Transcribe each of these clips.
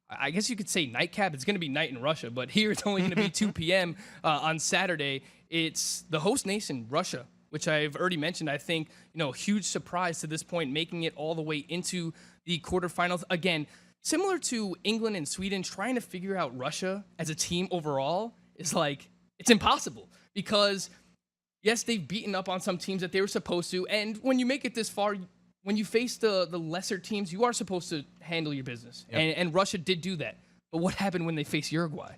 I guess you could say nightcap. It's going to be night in Russia, but here it's only going to be 2 p.m. On Saturday. It's the host nation, Russia, which I've already mentioned. I think, huge surprise to this point, making it all the way into the quarterfinals. Again, similar to England and Sweden, trying to figure out Russia as a team overall is it's impossible because, yes, they've beaten up on some teams that they were supposed to. And when you make it this far, when you face the lesser teams, you are supposed to handle your business. Yep. And Russia did do that. But what happened when they faced Uruguay?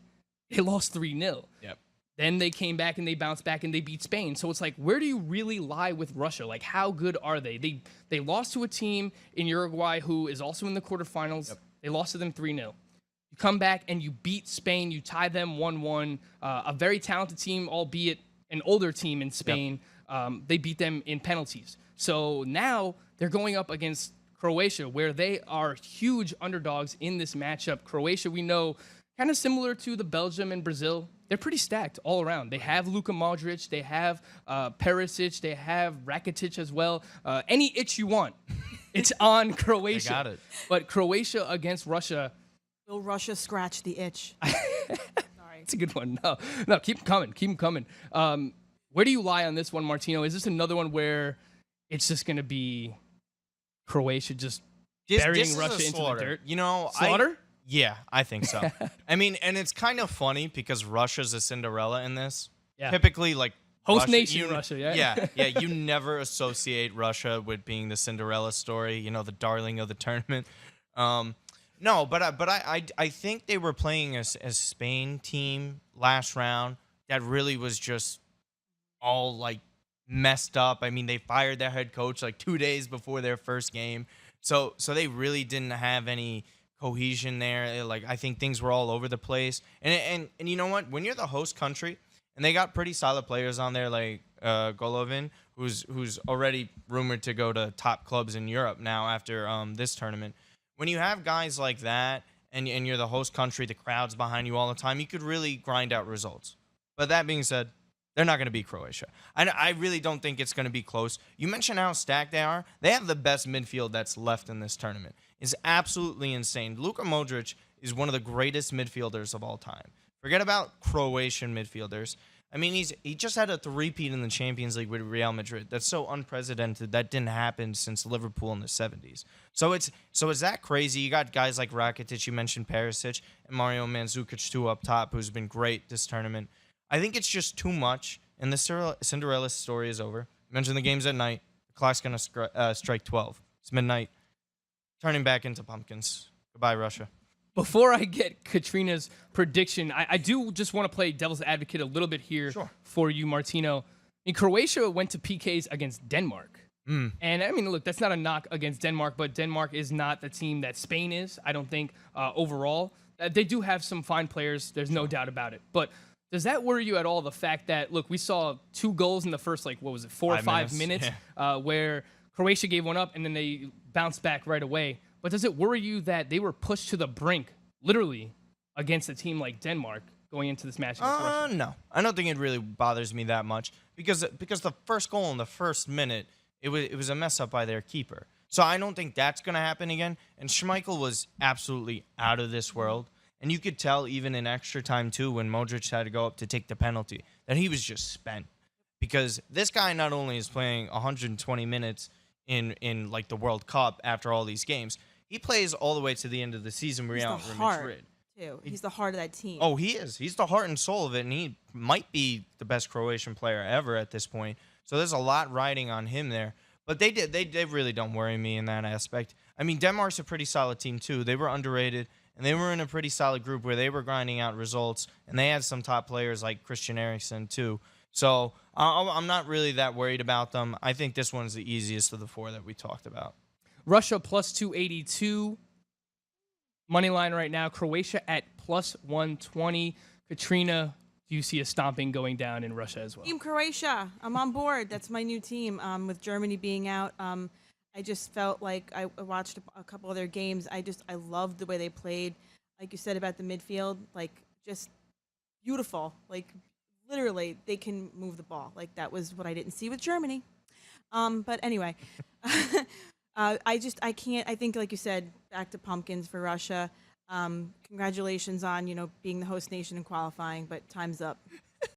They lost 3-0. Yep. Then they came back and they bounced back and they beat Spain. So it's where do you really lie with Russia? How good are they? They lost to a team in Uruguay who is also in the quarterfinals. Yep. They lost to them 3-0. You come back and you beat Spain. You tie them 1-1. A very talented team, albeit an older team in Spain. Yep. They beat them in penalties. So now they're going up against Croatia, where they are huge underdogs in this matchup. Croatia, we know, kind of similar to the Belgium and Brazil. They're pretty stacked all around. They have Luka Modric. They have Perisic. They have Rakitic as well. Any itch you want, it's on Croatia. They got it. But Croatia against Russia. Will Russia scratch the itch? Sorry. It's a good one. No, keep them coming. Keep them coming. Where do you lie on this one, Martino? Is this another one where it's just going to be Croatia just burying Russia into the dirt? Slaughter? Yeah, I think so. I mean, and it's kind of funny because Russia's a Cinderella in this. Yeah. Typically, host Russia, nation Russia, yeah? Yeah, you never associate Russia with being the Cinderella story, the darling of the tournament. No, but I think they were playing a Spain team last round that really was just all, messed up. I mean, they fired their head coach 2 days before their first game. So they really didn't have any cohesion there. I think things were all over the place. And you know what? When you're the host country, and they got pretty solid players on there Golovin, who's already rumored to go to top clubs in Europe now after this tournament. When you have guys like that and you're the host country, the crowd's behind you all the time, you could really grind out results. But that being said, they're not going to beat Croatia. I really don't think it's going to be close. You mentioned how stacked they are. They have the best midfield that's left in this tournament. It's absolutely insane. Luka Modric is one of the greatest midfielders of all time. Forget about Croatian midfielders. I mean, he just had a three-peat in the Champions League with Real Madrid. That's so unprecedented. That didn't happen since Liverpool in the 70s. So it's that crazy. You got guys like Rakitic, you mentioned Perisic, and Mario Mandzukic too up top, who's been great this tournament. I think it's just too much, and the Cinderella story is over. You mentioned the game's at night. The clock's going to strike 12. It's midnight. Turning back into pumpkins. Goodbye, Russia. Before I get Katrina's prediction, I do just want to play devil's advocate a little bit here for you, Martino. I mean, Croatia went to PKs against Denmark. And, I mean, look, that's not a knock against Denmark, but Denmark is not the team that Spain is, I don't think, overall. They do have some fine players. There's no doubt about it. But does that worry you at all, the fact that, look, we saw 2 goals in the first, 4 or 5 minutes where Croatia gave one up and then they bounced back right away. But does it worry you that they were pushed to the brink, literally, against a team like Denmark going into this match against Russia? No. I don't think it really bothers me that much because the first goal in the first minute, it was a mess up by their keeper. So I don't think that's going to happen again. And Schmeichel was absolutely out of this world. And you could tell even in extra time, too, when Modric had to go up to take the penalty, that he was just spent. Because this guy not only is playing 120 minutes in the World Cup after all these games, he plays all the way to the end of the season where he's out in Madrid. Too. He's the heart of that team. Oh, he is. He's the heart and soul of it, and he might be the best Croatian player ever at this point. So there's a lot riding on him there. But they really don't worry me in that aspect. I mean, Denmark's a pretty solid team, too. They were underrated. And they were in a pretty solid group where they were grinding out results, and they had some top players like Christian Eriksen too. So I'm not really that worried about them. I think this one's the easiest of the 4 that we talked about. Russia plus 282. Money line right now. Croatia at plus 120. Katrina, do you see a stomping going down in Russia as well? Team Croatia. I'm on board. That's my new team. With Germany being out, I just felt like I watched a couple of their games. I loved the way they played. Like you said about the midfield, just beautiful. Literally, they can move the ball. That was what I didn't see with Germany. But anyway, I can't. I think, like you said, back to pumpkins for Russia. Congratulations on being the host nation and qualifying, but time's up.